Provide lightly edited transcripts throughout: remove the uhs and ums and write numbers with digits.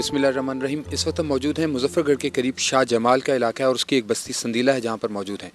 बिस्मिल्लाहिर्रहमानिर्रहीम। इस वक्त हम मौजूद हैं मुजफ्फरगढ़ के करीब शाह जमाल का इलाका है और उसकी एक बस्ती संदीला है जहाँ पर मौजूद हैं।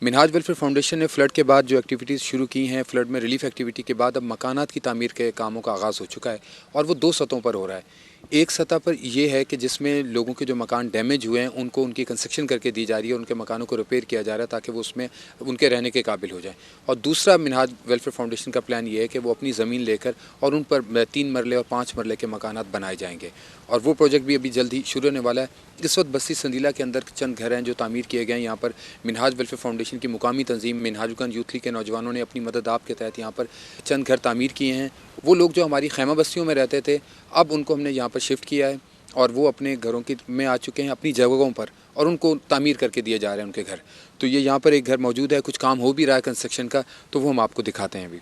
मिनहाज वेलफेयर फाउंडेशन ने फ़्लड के बाद जो एक्टिविटीज़ शुरू की हैं, फ़्लड में रिलीफ एक्टिविटी के बाद अब मकानात की तामीर के कामों का आगाज़ हो चुका है और वो 2 सतहों पर हो रहा है। एक सतह पर यह है कि जिसमें लोगों के जो मकान डैमेज हुए हैं उनको उनकी कंस्ट्रक्शन करके दी जा रही है, उनके मकानों को रिपेयर किया जा रहा है ताकि वो उसमें उनके रहने के काबिल हो जाए। और दूसरा मिनहाज वेलफेयर फाउंडेशन का प्लान ये है कि वो अपनी ज़मीन लेकर और उन पर 3 मरले और 5 मरले के मकानात बनाए जाएंगे और वो प्रोजेक्ट भी अभी जल्द ही शुरू होने वाला है। इस वक्त बस्ती संदीला के अंदर चंद घर हैं जो तामीर किए गए हैं। यहाँ पर मिनहाज वेलफेयर फाउंडेशन की मुकामी तंजीम मिनहाजुगंज यूथ लीग के नौजवानों ने अपनी मदद आप के तहत यहाँ पर चंद घर तामीर किए हैं। वो लोग जो हमारी खैमा बस्तियों में रहते थे, अब उनको हमने यहाँ पर शिफ्ट किया है और वो अपने घरों की में आ चुके हैं अपनी जगहों पर और उनको तामीर करके दिए जा रहे हैं उनके घर। तो ये यहाँ पर एक घर मौजूद है, कुछ काम हो भी रहा है कंस्ट्रक्शन का, तो वो हम आपको दिखाते हैं अभी।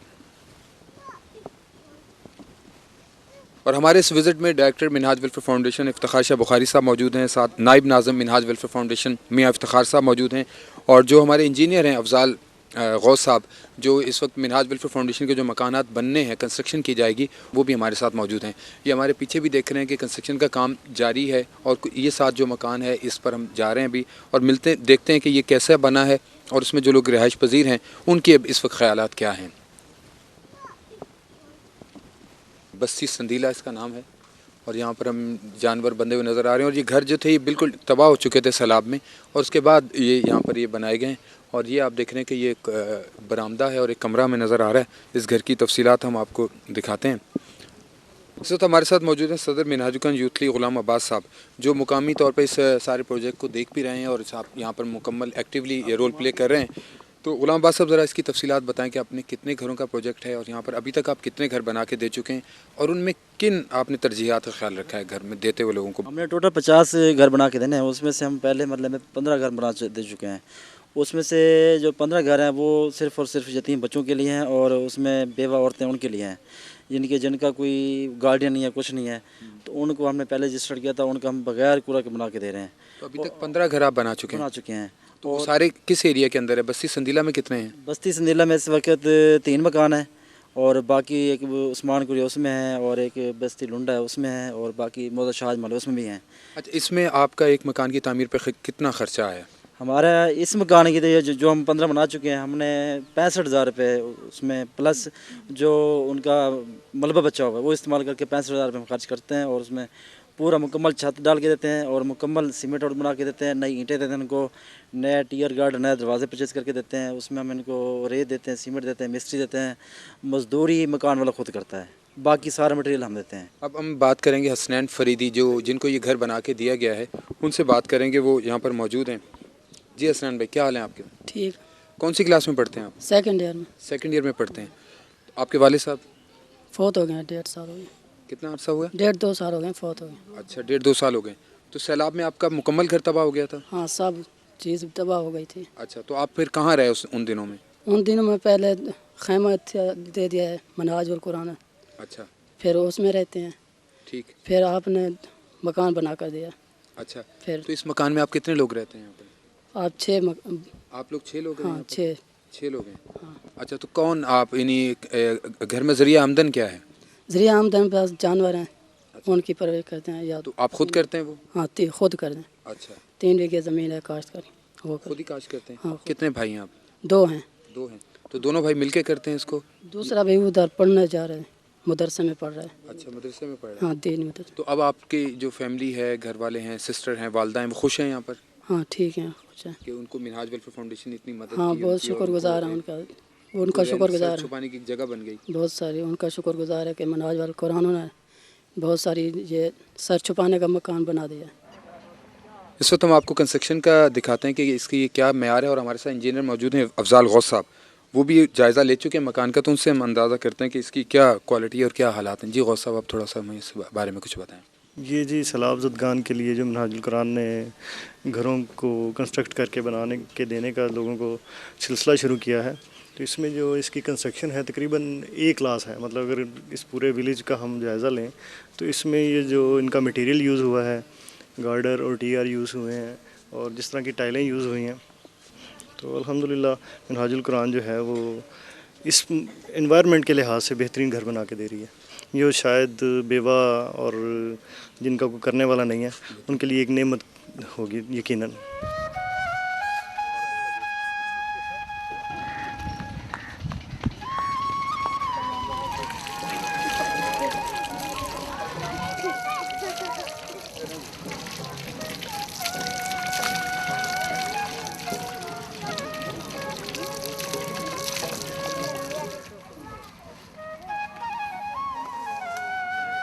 और हमारे इस विज़िट में director Minhaj welfare foundation Iftikhar Shah Bukhari साहब मौजूद हैं, साथ नायब नाज़िम मिनहाज वेलफेयर फाउंडेशन मियाँ इफ्तिखार साहब मौजूद हैं और जो हमारे इंजीनियर हैं अफजाल गौस साहब, जो इस वक्त मिनहाज वेलफेयर फाउंडेशन के जो मकानात बनने हैं, कंस्ट्रक्शन की जाएगी, वो भी हमारे साथ मौजूद हैं। ये हमारे पीछे भी देख रहे हैं कि कंस्ट्रक्शन का काम जारी है और ये साथ जो मकान है इस पर हम जा रहे हैं अभी और देखते हैं कि ये कैसा बना है और उसमें जो लोग रिहाइश पजीर हैं उनके अब इस वक्त ख्यालात क्या हैं। बस्ती संदीला इसका नाम है और यहाँ पर हम जानवर बंधे हुए नज़र आ रहे हैं और ये घर जो थे ये बिल्कुल तबाह हो चुके थे सैलाब में और उसके बाद ये यहाँ पर ये बनाए गए हैं और ये आप देख रहे हैं कि ये एक बरामदा है और एक कमरा में नज़र आ रहा है। इस घर की तफसीलात हम आपको दिखाते हैं। इस वक्त हमारे साथ मौजूद हैं सदर मिनहाजुगंज यूथ लीग गुलाम अब्बास साहब, जो मुकामी तौर पर इस सारे प्रोजेक्ट को देख भी रहे हैं और यहाँ पर मुकम्मल एक्टिवली ये रोल प्ले कर रहे हैं। तो गुलाम अब्बास साहब ज़रा इसकी तफसीलात बताएं कि आपने कितने घरों का प्रोजेक्ट है और यहाँ पर अभी तक आप कितने घर बना के दे चुके हैं और उनमें किन आपने तरजीहात का ख्याल रखा है घर में देते हुए लोगों को? हमने टोटल 50 घर बना के देने हैं, उसमें से हम पहले मतलब में 15 घर बना दे चुके हैं। उसमें से जो 15 घर हैं वो सिर्फ़ और सिर्फ यतीम बच्चों के लिए हैं और उसमें बेवा औरतें उनके लिए हैं जिनका कोई गार्डियन नहीं है, कुछ नहीं है, तो उनको हमने पहले रजिस्टर किया था, उनको हम बगैर कूड़ा के बना के दे रहे हैं। तो अभी तक 15 घर आप बना चुके हैं। तो वो सारे किस एरिया के अंदर है? बस्ती संदीला में कितने हैं? बस्ती संदीला में इस वक्त 3 मकान हैं और बाकी एक उस्मान कुरिया उसमें है और एक बस्ती लुंडा है उसमें है और बाकी मौजा शाह मल उसमें भी हैं। अच्छा, इसमें आपका एक मकान की तामीर पे कितना ख़र्चा आया? हमारा इस मकान की तो जो हम 15 बना चुके हैं, हमने 65,000 रुपये उसमें प्लस जो उनका मलबा बचा हुआ है वो इस्तेमाल करके 65,000 रुपये खर्च करते हैं और उसमें पूरा मुकम्मल छत डाल के देते हैं और मुकम्मल सीमेंट और बना के देते हैं, नई ईंटें देते हैं उनको, नया टियर गार्ड नए दरवाजे परचेज़ करके देते हैं, उसमें हम इनको रेत देते हैं, सीमेंट देते हैं, मिस्त्री देते हैं, मजदूरी मकान वाला खुद करता है, बाकी सारा मटेरियल हम देते हैं। अब हम बात करेंगे हसनैन फरीदी जिनको ये घर बना के दिया गया है, उनसे बात करेंगे, वो यहाँ पर मौजूद हैं। जी हसनैन भाई, क्या हाल है आपके? ठीक। कौन सी क्लास में पढ़ते हैं आप? सेकंड ईयर में। सेकंड ईयर में पढ़ते हैं। आपके वालिद साहब? फोत हो गए, 1.5 साल हो गए। कितना अर्सा हुआ? 1.5-2 साल हो गए, फोत हो गए। अच्छा, 1.5-2 साल हो गए। तो सैलाब में आपका मुकम्मल घर तबाह हो गया था? हाँ, सब चीज़ तबाह हो गई थी। अच्छा, तो आप फिर कहाँ रहे उन दिनों में? उन दिनों में पहले खैमा दे दिया है मिनहाज वल कुरान। अच्छा, फिर उसमें रहते हैं। ठीक। फिर आपने मकान बना कर दिया। अच्छा, फिर तो इस मकान में आप कितने लोग रहते हैं यहाँ पर? आप 6 आप लोग 6 लोग हैं? हाँ, 6 लोग हैं। हाँ। अच्छा, तो कौन आप इन्हीं घर में ज़रिया आमदन क्या है? ज़रिया आमदन पास जानवर हैं, उनकी परवरिश करते हैं। या तो आप खुद करते हैं वो? हाँ, खुद कर दें। अच्छा, 3 बीघे ज़मीन है, काश्त करी वो खुद ही काश करते हैं? हाँ। कितने भाई हैं आप? 2 हैं। 2 हैं। तो दोनों भाई मिलके करते हैं इसको? दूसरा भाई उधर पढ़ने जा रहे हैं, मदरसे में पढ़ रहा है। अच्छा, मदरसे में पढ़ रहे हैं। हाँ, दीन मदरसे। तो अब आपकी जो फैमिली है, घर वाले हैं, सिस्टर हैं, वालदा हैं, वो खुश हैं यहाँ पर हाँ, ठीक है, खुश हैं कि उनको मिनहाज वेलफेयर फाउंडेशन ने इतनी मदद हाँ, की? बहुत शुक्रगुजार है उनका शुक्रगुजार है। छुपाने की जगह बन गई। बहुत सारी उनका शुक्रगुजार है कि मिनहाज वाल कुरान ने बहुत सारी ये सर छुपाने का मकान बना दिया। इस वक्त हम आपको कंस्ट्रक्शन का दिखाते हैं कि इसकी क्या मेयार है और हमारे साथ इंजीनियर मौजूद हैं अफजाल गौस साहब, वो भी जायज़ा ले चुके हैं मकान का, तो उनसे हम अंदाज़ा करते हैं कि इसकी क्या क्वालिटी और क्या हालात हैं। जी गौस साहब, आप थोड़ा सा हमें इस बारे में कुछ बताएं। ये जी सैलाब ज़दगान के लिए जो मिनहाजुल कुरान ने घरों को कंस्ट्रक्ट करके बनाने के देने का लोगों को सिलसिला शुरू किया है, तो इसमें जो इसकी कंस्ट्रक्शन है तकरीबन A क्लास है। मतलब अगर इस पूरे विलेज का हम जायज़ा लें तो इसमें ये जो इनका मटेरियल यूज़ हुआ है, गार्डर और TR यूज़ हुए हैं और जिस तरह की टाइलें यूज़ हुई हैं, तो अल्हम्दुलिल्लाह मिनहाजुल कुरान जो है वो इस एनवायरनमेंट के लिहाज से बेहतरीन घर बना के दे रही है। जो शायद बेवा और जिनका कोई करने वाला नहीं है, उनके लिए एक नेमत होगी यकीनन।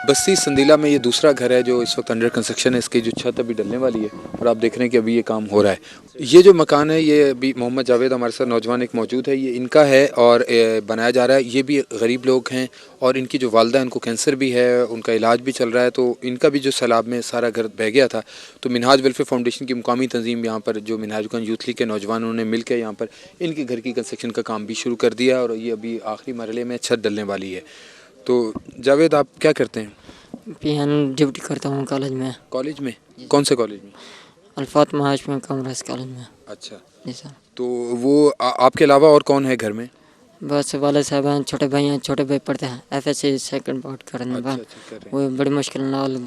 बस्ती संदीला में ये दूसरा घर है जो इस वक्त अंडर कंस्ट्रक्शन है। इसकी जो छत अभी डलने वाली है और आप देख रहे हैं कि अभी ये काम हो रहा है। ये जो मकान है ये अभी मोहम्मद जावेद हमारे साथ नौजवान एक मौजूद है, ये इनका है और बनाया जा रहा है। ये भी गरीब लोग हैं और इनकी जो वालदा है उनको कैंसर भी है, उनका इलाज भी चल रहा है। तो इनका भी जो सैलाब में सारा घर बह गया था, तो मिनहाज वेलफेयर फाउंडेशन की मुकामी तंजीम यहाँ पर जो मिनहाजुगंज यूथ लीग के नौजवान उन्होंने मिल के यहाँ पर इनके घर की कंस्ट्रक्शन का काम भी शुरू कर दिया और ये अभी आखिरी मरहले में छत डलने वाली है। तो जावेद आप क्या करते हैं? पीएन ड्यूटी करता हूँ कॉलेज में। कॉलेज में? कौन से कॉलेज में? अल्फातिमा हाशमी कॉमर्स कॉलेज में। अच्छा, जी सर। तो वो आपके अलावा और कौन है घर में? बस वाले साहब हैं, छोटे भाई हैं, छोटे भाई पढ़ते हैं एफएससी सेकंड पार्ट करने अच्छा, पर अच्छा, कर रहे वो बड़ी मुश्किल नाल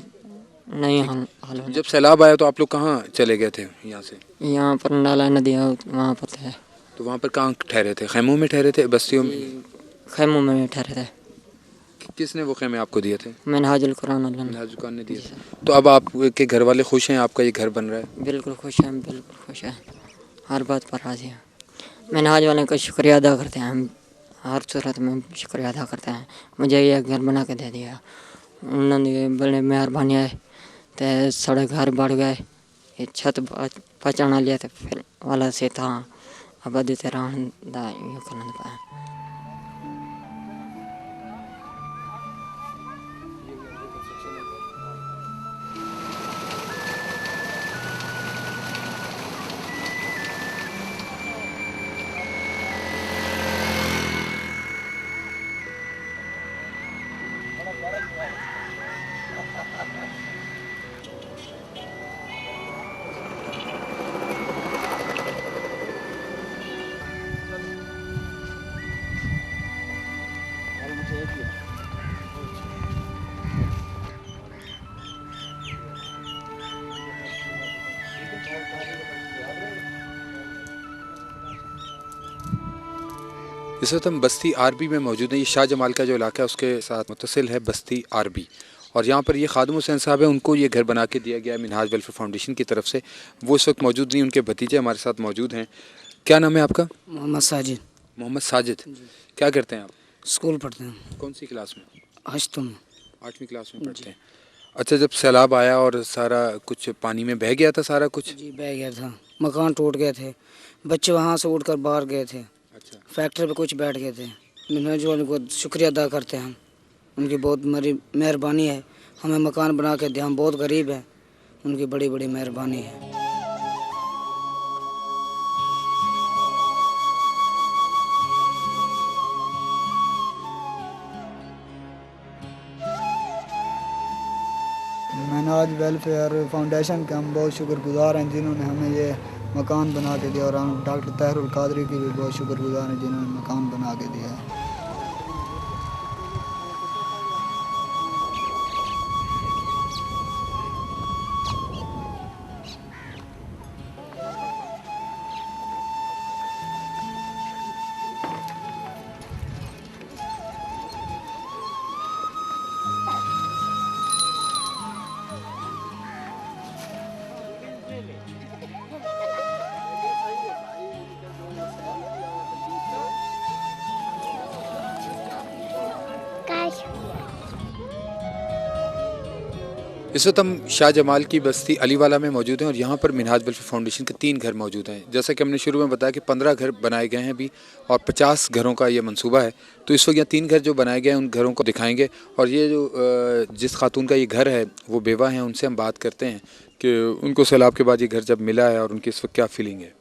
नहीं हल हैं। जब सैलाब आया तो आप लोग कहाँ चले गए थे यहाँ से? यहाँ पर नाला नदी है वहाँ पर थे। तो वहाँ पर कहाँ ठहरे थे? खैमों में ठहरे थे? बस्तियों में? खैमों में ठहरे थे। किसने वो खैमे आपको दिए थे? मिनहाजुल कुरान अल्लाह ने। मिनहाजुल कुरान ने दिए थे। तो अब आपके घर वाले खुश हैं, आपका ये घर बन रहा है? बिल्कुल खुश हैं, बिल्कुल खुश हैं, हर बात पर राजी हैं। मिनहाज वाले का शुक्रिया अदा करते हैं हम, हर सूरत में शुक्रिया अदा करते हैं। मुझे ये घर बना के दे दिया, उन्होंने बड़े मेहरबानी है। तो साढ़े घर बढ़ गए, ये छत पहुँचाना लिया तो फिर वाला से था अब देते रहा ये करना पाया। इस वक्त हम बस्ती आरबी में मौजूद हैं। ये शाह जमाल का जो इलाका है उसके साथ मुत्तसिल है बस्ती आरबी, और यहाँ पर ये खादिम हुसैन साहब है, उनको ये घर बना के दिया गया है मिनहाज वेलफेयर फाउंडेशन की तरफ से। वो इस वक्त मौजूद नहीं, उनके भतीजे हमारे साथ मौजूद हैं। क्या नाम है आपका? मोहम्मद साजिद। मोहम्मद साजिद, क्या करते हैं आप? स्कूल पढ़ते हैं। कौन सी क्लास में? हश्तम। 8वीं क्लास में पढ़ते हैं। अच्छा, जब सैलाब आया और सारा कुछ पानी में बह गया था सारा कुछ? जी बह गया था, मकान टूट गए थे, बच्चे वहाँ से उठकर बाहर गए थे। अच्छा, फैक्ट्री पे कुछ बैठ गए थे। मिनहाज वाले को शुक्रिया अदा करते हैं हम, उनकी बहुत मेहरबानी है, हमें मकान बना के दिया। हम बहुत गरीब हैं, उनकी बड़ी बड़ी मेहरबानी है। मिनहाज वेलफेयर फाउंडेशन के हम बहुत शुक्रगुजार हैं जिन्होंने हमें ये मकान बना के दिया, और हम डॉक्टर ताहिरुल कादरी की भी बहुत शुक्रगुजार हैं जिन्होंने मकान बना के दिया है। इस वक्त हम शाह जमाल की बस्ती अलीवाला में मौजूद हैं और यहाँ पर मिनहाज वेलफेयर फाउंडेशन के 3 घर मौजूद हैं। जैसा कि हमने शुरू में बताया कि 15 घर बनाए गए हैं अभी और 50 घरों का ये मंसूबा है। तो इस वक्त यहाँ 3 घर जो बनाए गए हैं उन घरों को दिखाएंगे, और ये जो जिस खातून का ये घर है वो बेवा हैं, उनसे हम बात करते हैं कि उनको सैलाब के बाद ये घर जब मिला है और उनकी इस वक्त क्या फीलिंग है।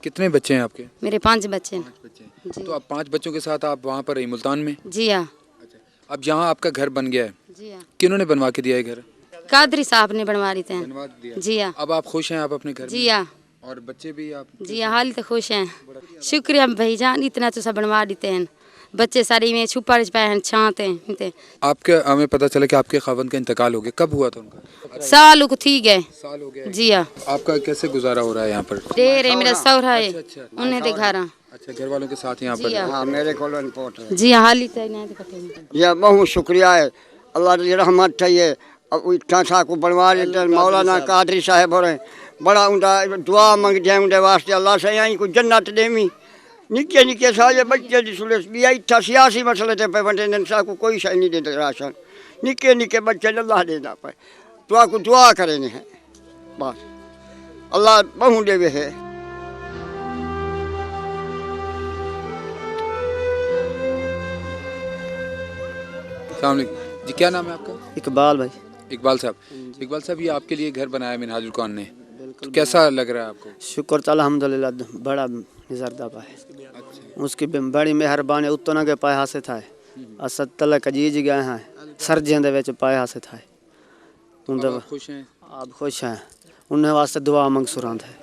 कितने बच्चे हैं आपके? मेरे 5 बच्चे हैं। 5 बच्चे हैं। तो अब 5 बच्चों के साथ आप वहाँ पर मुल्तान में? जी हाँ। अब यहाँ आपका घर बन गया है, जी हाँ। किन्होंने बनवा के दिया है घर? कादरी साहब ने बनवा दी थे। बनवा दिया। जी हाँ। अब आप खुश हैं आप अपने घर जी में? हाँ। और बच्चे भी आप? जी हाँ, हाल तो खुश हैं। शुक्रिया भाईजान, इतना तो सब बनवा देते हैं, बच्चे सारी में छुपा पाए हैं छाते हैं आपके हमें पता चला कि आपके खावंद का इंतकाल हो गया, कब हुआ था उनका? साल को थी गए। साल हो गया। जी हाँ। आपका कैसे गुजारा हो रहा है यहाँ पर? डेर है मेरा सौरा है उन्हें ते घर। अच्छा, घर वालों के साथ यहाँ पर? हाँ मेरे को रिपोर्ट है जी हाँ हाली तक नहीं कटे। यह बहुत शुक्रिया है अल्लाह की रहमत है। ये अब इतना सा को बनवा देते मौलाना कादरी साहब हो रहे बड़ा उनका दुआ मंग जाए उनके वास्ते अल्लाह से यहीं को जन्नत देवी। निके निके सारे बच्चे जिसले बिया इतना सियासी मसले थे पे बंटे सा को कोई शय नहीं देते राशन। निके निके बच्चे अल्लाह देना पे दुआ को दुआ करें है बस अल्लाह बहु देवे है। अस्सलाम वालेकुम जी, क्या नाम है आपका? इकबाल भाई। इकबाल साहब ये आपके लिए घर बनाया मिनहाजुल कुरान ने, तो कैसा लग रहा है आपको? शुक्र तो अल्हम्दुलिल्लाह बड़ा निजरदा पाए उसकी बड़ी मेहरबानी उतना के पाए हासे था असद तलक अजीज गए हैं सर्जियों दे विच पाए हासे था आप खुश हैं? आप खुश हैं उन्हें वास्ते दुआ मंग सुरांद है।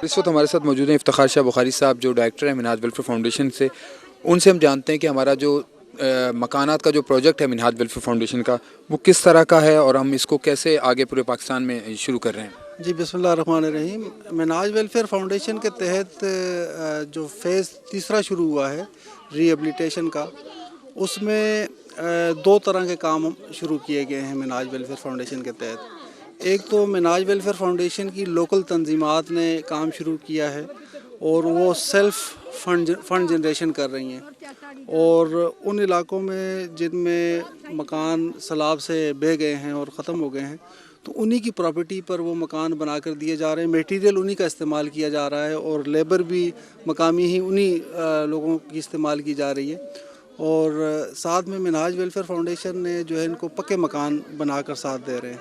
इस वक्त हमारे साथ मौजूद हैं इफ्तिखार शाह बुखारी साहब जो डायरेक्टर हैं मिनहाज वेलफेयर फाउंडेशन से। उनसे हम जानते हैं कि हमारा जो मकानात का जो प्रोजेक्ट है मिनहाज वेलफेयर फाउंडेशन का वो किस तरह का है और हम इसको कैसे आगे पूरे पाकिस्तान में शुरू कर रहे हैं। जी बिस्मिल्लाहिर्रहमानिर्रहीम। मिनहाज वेलफेयर फाउंडेशन के तहत जो फ़ेज़ तीसरा शुरू हुआ है रिहेबिलिटेशन का, उसमें दो तरह के काम शुरू किए गए हैं मिनहाज वेलफेयर फाउंडेशन के तहत। एक तो मिनहाज वेलफेयर फाउंडेशन की लोकल तंजीमात ने काम शुरू किया है और वो सेल्फ़ फंड जनरेशन कर रही हैं और उन इलाक़ों में जिनमें मकान सैलाब से बह गए हैं और ख़त्म हो गए हैं तो उन्हीं की प्रॉपर्टी पर वो मकान बना कर दिए जा रहे हैं। मटेरियल उन्हीं का इस्तेमाल किया जा रहा है और लेबर भी मकामी ही उन्हीं लोगों की इस्तेमाल की जा रही है। और साथ में मिनहाज वेलफेयर फाउंडेशन ने जो है इनको पक्के मकान बनाकर साथ दे रहे हैं।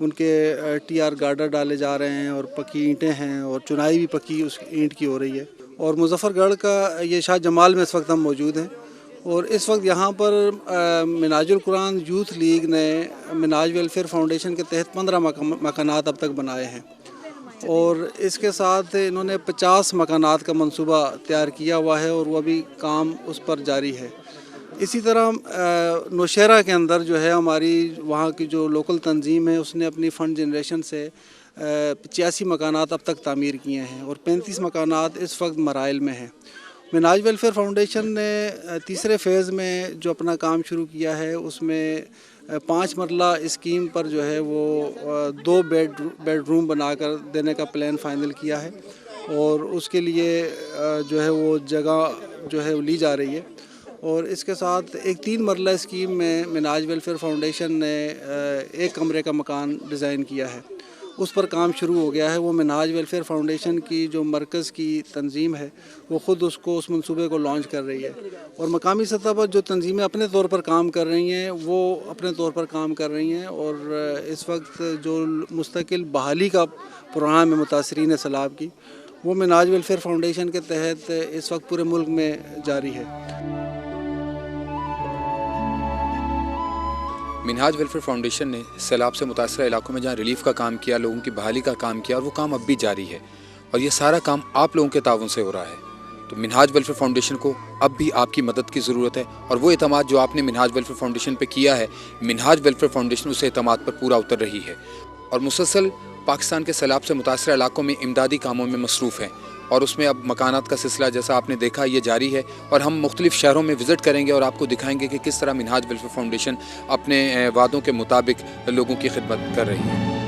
उनके TR गार्डर डाले जा रहे हैं और पक्की ईंटें हैं और चुनाई भी पक्की उस ईंट की हो रही है। और मुजफ्फरगढ़ का ये शाह जमाल में इस वक्त हम मौजूद हैं और इस वक्त यहाँ पर मिनहाजुल कुरान यूथ लीग ने मिनहाज वेलफेयर फाउंडेशन के तहत 15 मकानात अब तक बनाए हैं और इसके साथ इन्होंने 50 मकानात का मंसूबा तैयार किया हुआ है और वह भी काम उस पर जारी है। इसी तरह नौशहरा के अंदर जो है हमारी वहाँ की जो लोकल तंजीम है उसने अपनी फ़ंड जनरेशन से 85 मकानात अब तक तामीर किए हैं और 35 मकानात इस वक्त मराइल में हैं। मिनहाज वेलफेयर फाउंडेशन ने तीसरे फ़ेज़ में जो अपना काम शुरू किया है उसमें 5 मरला स्कीम पर जो है वो 2 बेडरूम बनाकर देने का प्लान फ़ाइनल किया है और उसके लिए जो है वो जगह जो है वो ली जा रही है। और इसके साथ एक 3 मरला स्कीम में मिनहाज वेलफेयर फाउंडेशन ने एक कमरे का मकान डिज़ाइन किया है, उस पर काम शुरू हो गया है। वो मिनहाज वेलफेयर फाउंडेशन की जो मरकज़ की तंजीम है वो ख़ुद उस मंसूबे को लॉन्च कर रही है और मकामी सतह पर जो तंजीमें अपने तौर पर काम कर रही हैं वो अपने तौर पर काम कर रही हैं। और इस वक्त जो मुस्तकिल बहाली का प्रोग्राम है मुतासरीन सैलाब की, वो मिनहाज वेलफेयर फाउंडेशन के तहत इस वक्त पूरे मुल्क में जारी है। मिनहाज वेलफेयर फाउंडेशन ने सैलाब से मुतासरा इलाकों में जहाँ रिलीफ का काम किया, लोगों की बहाली का काम किया और वो काम अब भी जारी है और ये सारा काम आप लोगों के ताउन से हो रहा है। तो मिनहाज वेलफेयर फाउंडेशन को अब भी आपकी मदद की ज़रूरत है और वो एतमाद जो आपने मिनहाज वेलफेयर फाउंडेशन पे किया है, मिनहाज वेलफेयर फाउंडेशन उस एतमाद पर पूरा उतर रही है और मुसलसल पाकिस्तान के सैलाब से मुतासरा इलाकों में इमदादी कामों में मसरूफ़ है और उसमें अब मकानात का सिलसिला जैसा आपने देखा ये जारी है और हम मुख्तलिफ़ शहरों में विज़िट करेंगे और आपको दिखाएंगे कि किस तरह मिनहाज वेलफेयर फाउंडेशन अपने वादों के मुताबिक लोगों की खिदमत कर रही है।